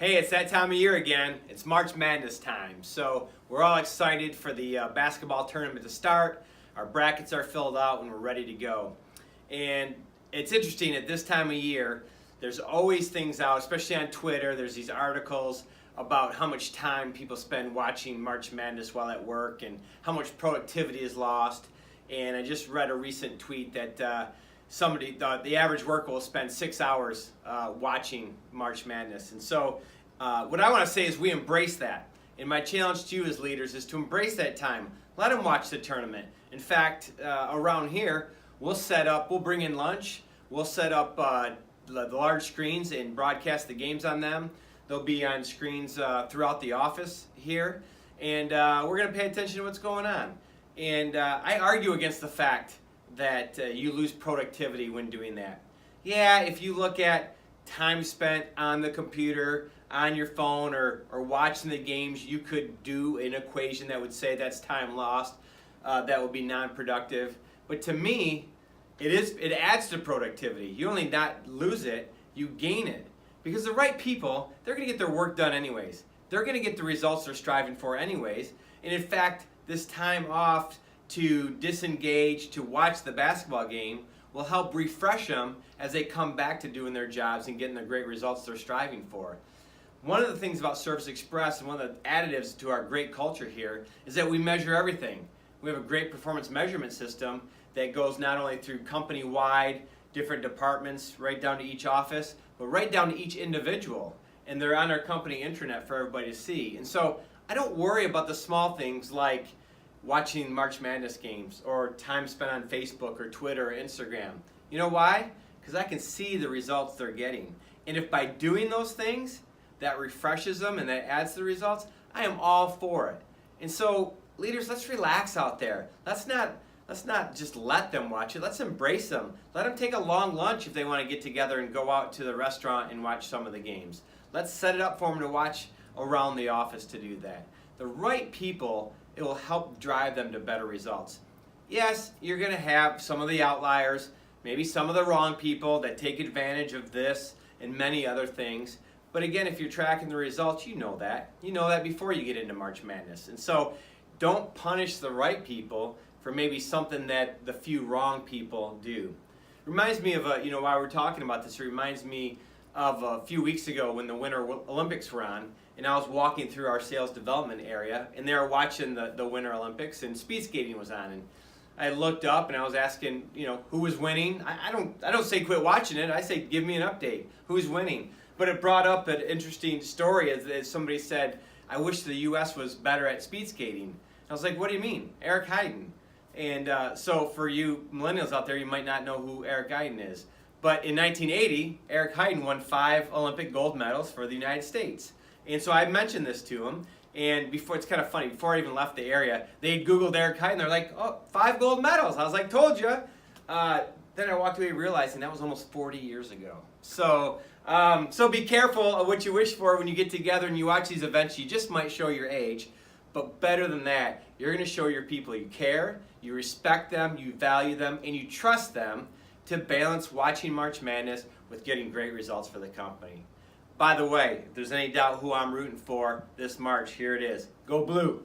Hey, it's that time of year again. It's March Madness time. So we're all excited for the basketball tournament to start. Our brackets are filled out and we're ready to go. And it's interesting at this time of year, there's always things out, especially on Twitter. There's these articles about how much time people spend watching March Madness while at work and how much productivity is lost. And I just read a recent tweet that the average worker will spend 6 hours watching March Madness. And so what I want to say is we embrace that. And my challenge to you as leaders is to embrace that time. Let them watch the tournament. In fact, around here, we'll bring in lunch. We'll set up the large screens and broadcast the games on them. They'll be on screens throughout the office here. And we're going to pay attention to what's going on. And I argue against the fact that you lose productivity when doing that. Yeah, if you look at time spent on the computer, on your phone, or watching the games, you could do an equation that would say that's time lost. That would be non-productive. But to me, it adds to productivity. You only not lose it, you gain it. Because the right people, they're going to get their work done anyways. They're going to get the results they're striving for anyways. And in fact, this time off to disengage, to watch the basketball game, will help refresh them as they come back to doing their jobs and getting the great results they're striving for. One of the things about Service Express and one of the additives to our great culture here is that we measure everything. We have a great performance measurement system that goes not only through company-wide, different departments, right down to each office, but right down to each individual. And they're on our company intranet for everybody to see. And so I don't worry about the small things like watching March Madness games or time spent on Facebook or Twitter or Instagram. You know why? Because I can see the results they're getting. And if by doing those things, that refreshes them and that adds to the results, I am all for it. And so, leaders, let's relax out there. Let's not just let them watch it. Let's embrace them. Let them take a long lunch if they want to get together and go out to the restaurant and watch some of the games. Let's set it up for them to watch around the office to do that. The right people, it will help drive them to better results. Yes, you're going to have some of the outliers, maybe some of the wrong people that take advantage of this and many other things. But again, if you're tracking the results, you know that. You know that before you get into March Madness. And so don't punish the right people for maybe something that the few wrong people do. Reminds me of, while we're talking about this, it reminds me of a few weeks ago when the Winter Olympics were on, and I was walking through our sales development area, and they were watching the Winter Olympics, and speed skating was on. And I looked up and I was asking, who was winning. I don't say quit watching it. I say give me an update. Who's winning? But it brought up an interesting story as somebody said, I wish the U.S. was better at speed skating. I was like, what do you mean? Eric Hyden. And so for you millennials out there, you might not know who Eric Hyden is. But in 1980, Eric Hyden won 5 Olympic gold medals for the United States. And so I mentioned this to him. And it's kind of funny, before I even left the area, they Googled Eric Hyden. They're like, oh, 5 gold medals. I was like, told you. Then I walked away realizing that was almost 40 years ago. So be careful of what you wish for when you get together and you watch these events. You just might show your age. But better than that, you're going to show your people you care, you respect them, you value them, and you trust them to balance watching March Madness with getting great results for the company. By the way, if there's any doubt who I'm rooting for this March, here it is. Go Blue!